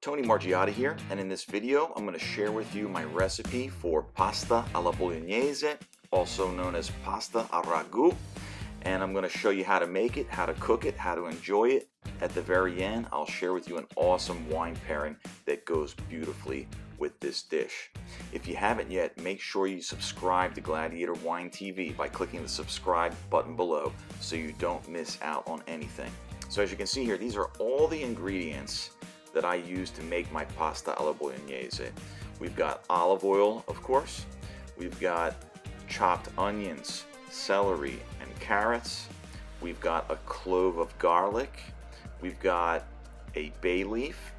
Tony Margiotta here, and in this video I'm going to share with you my recipe for pasta alla bolognese, also known as pasta al ragu, and I'm going to show you how to make it, how to cook it, how to enjoy it. At the very end, I'll share with you an awesome wine pairing that goes beautifully with this dish. If you haven't yet, make sure you subscribe to Gladiator Wine TV by clicking the subscribe button below so you don't miss out on anything. So as you can see here, these are all the ingredients that I use to make my pasta alla bolognese. We've got olive oil, of course. We've got chopped onions, celery, and carrots. We've got a clove of garlic. We've got a bay leaf.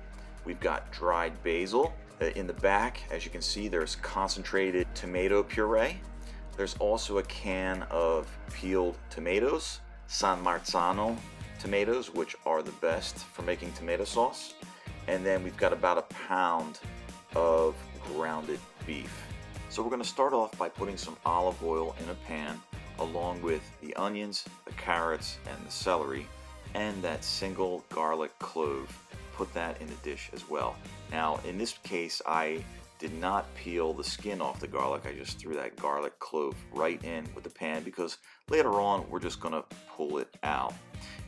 We've got dried basil. In the back, as you can see, there's concentrated tomato puree. There's also a can of peeled tomatoes, San Marzano tomatoes, which are the best for making tomato sauce. And then we've got about a pound of grounded beef. So we're going to start off by putting some olive oil in a pan along with the onions, the carrots, and the celery, and that single garlic clove. Put that in the dish as well. Now in this case I did not peel the skin off the garlic. I just threw that garlic clove right in with the pan because later on we're just going to pull it out.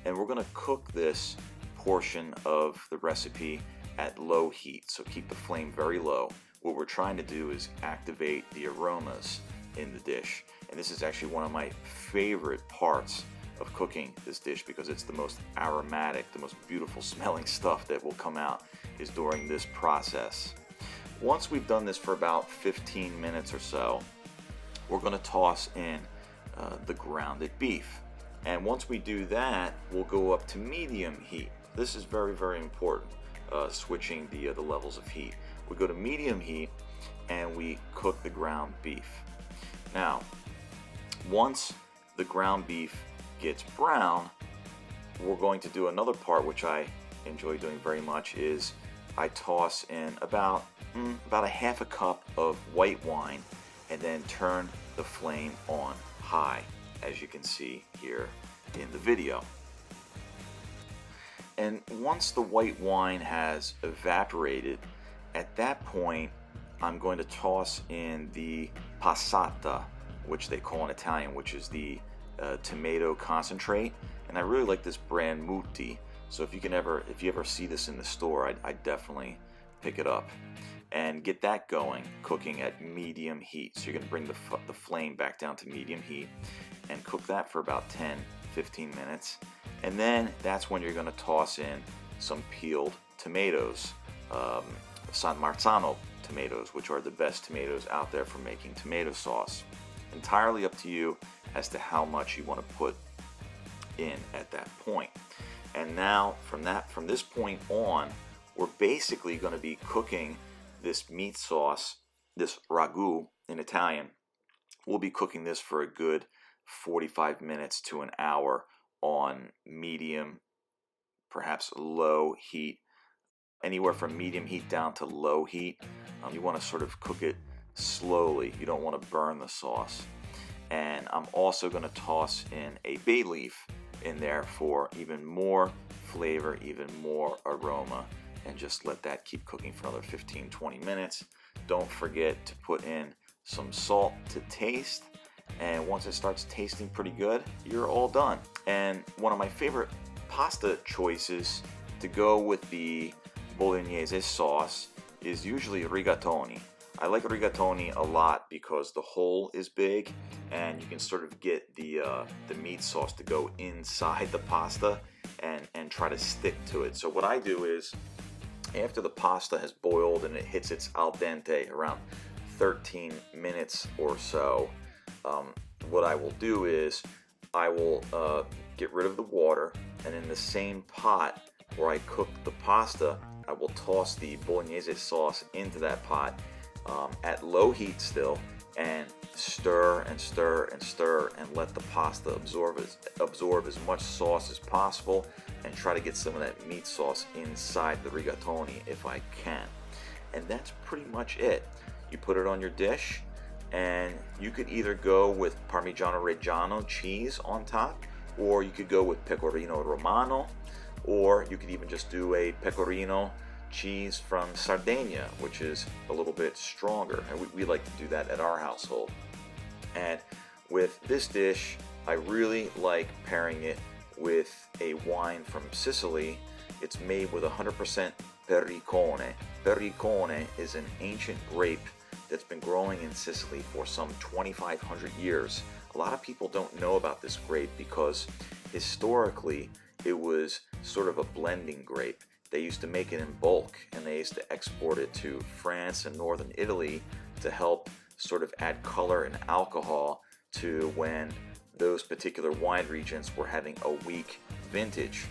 And we're going to cook this portion of the recipe at low heat, so keep the flame very low. What we're trying to do is activate the aromas in the dish, and this is actually one of my favorite parts of cooking this dish because it's the most aromatic, the most beautiful smelling stuff that will come out is during this process. Once we've done this for about 15 minutes or so, we're going to toss in the grounded beef, and once we do that, we'll go up to medium heat. This is very, very important, switching the levels of heat. We go to medium heat and we cook the ground beef. Now, once the ground beef gets brown, we're going to do another part which I enjoy doing very much, is I toss in about a half a cup of white wine and then turn the flame on high, as you can see here in the video. And once the white wine has evaporated, at that point I'm going to toss in the passata, which they call in Italian, which is the tomato concentrate. And I really like this brand Mutti, so if you ever see this in the store, I'd definitely pick it up and get that going, cooking at medium heat. So you're going to bring the flame back down to medium heat and cook that for about 10-15 minutes. And then that's when you're going to toss in some peeled tomatoes, San Marzano tomatoes, which are the best tomatoes out there for making tomato sauce. Entirely up to you as to how much you want to put in at that point. And now from this point on, we're basically going to be cooking this meat sauce, this ragu in Italian. We'll be cooking this for a good 45 minutes to an hour on medium, perhaps low heat, anywhere from medium heat down to low heat. You want to sort of cook it slowly. You don't want to burn the sauce. And I'm also going to toss in a bay leaf in there for even more flavor, even more aroma, and just let that keep cooking for another 15-20 minutes. Don't forget to put in some salt to taste, and once it starts tasting pretty good, you're all done. And one of my favorite pasta choices to go with the bolognese sauce is usually rigatoni. I like rigatoni a lot because the hole is big and you can sort of get the meat sauce to go inside the pasta and try to stick to it. So what I do is, after the pasta has boiled and it hits its al dente around 13 minutes or so, what I will do is I will get rid of the water, and in the same pot where I cooked the pasta, I will toss the bolognese sauce into that pot at low heat still, and stir and stir and stir and let the pasta absorb as much sauce as possible, and try to get some of that meat sauce inside the rigatoni if I can. And that's pretty much it. You put it on your dish, and you could either go with Parmigiano Reggiano cheese on top, or you could go with Pecorino Romano, or you could even just do a Pecorino cheese from Sardinia, which is a little bit stronger, and we like to do that at our household. And with this dish, I really like pairing it with a wine from Sicily. It's made with 100% 𝐵𝐴. 𝐵𝐴 is an ancient grape that's been growing in Sicily for some 2,500 years. A lot of people don't know about this grape because historically it was sort of a blending grape. They used to make it in bulk, and they used to export it to France and northern Italy to help sort of add color and alcohol to when those particular wine regions were having a weak vintage,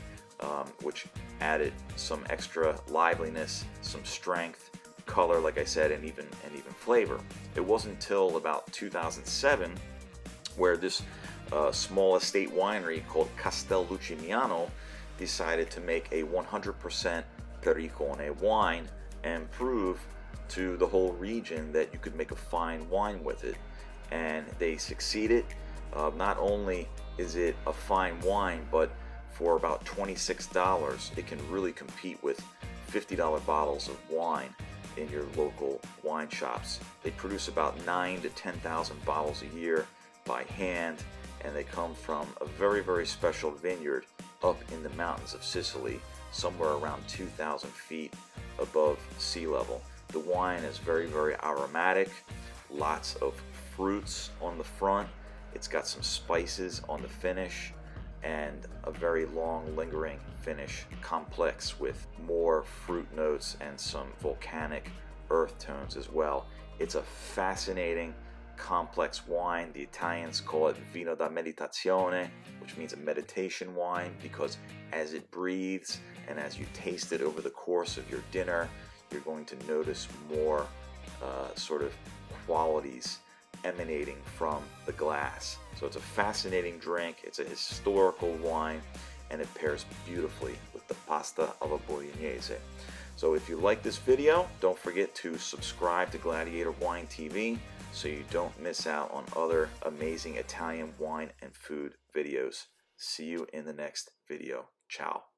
which added some extra liveliness, some strength, color, like I said, and even flavor. It wasn't until about 2007 where this small estate winery called Castel Lucignano decided to make a 100% 𝐵𝐴 wine and prove to the whole region that you could make a fine wine with it. And they succeeded. Not only is it a fine wine, but for about $26 it can really compete with $50 bottles of wine in your local wine shops. They produce about 9,000 to 10,000 bottles a year by hand, and they come from a very, very special vineyard up in the mountains of Sicily, somewhere around 2,000 feet above sea level. The wine is very, very aromatic, lots of fruits on the front. It's got some spices on the finish, and a very long lingering finish, complex with more fruit notes and some volcanic earth tones as well. It's a fascinating, complex wine. The Italians call it vino da meditazione, which means a meditation wine, because as it breathes and as you taste it over the course of your dinner, you're going to notice more sort of qualities emanating from the glass. So it's a fascinating drink. It's a historical wine, and it pairs beautifully with the pasta alla bolognese. So if you like this video, don't forget to subscribe to Gladiator Wine TV so you don't miss out on other amazing Italian wine and food videos. See you in the next video. Ciao.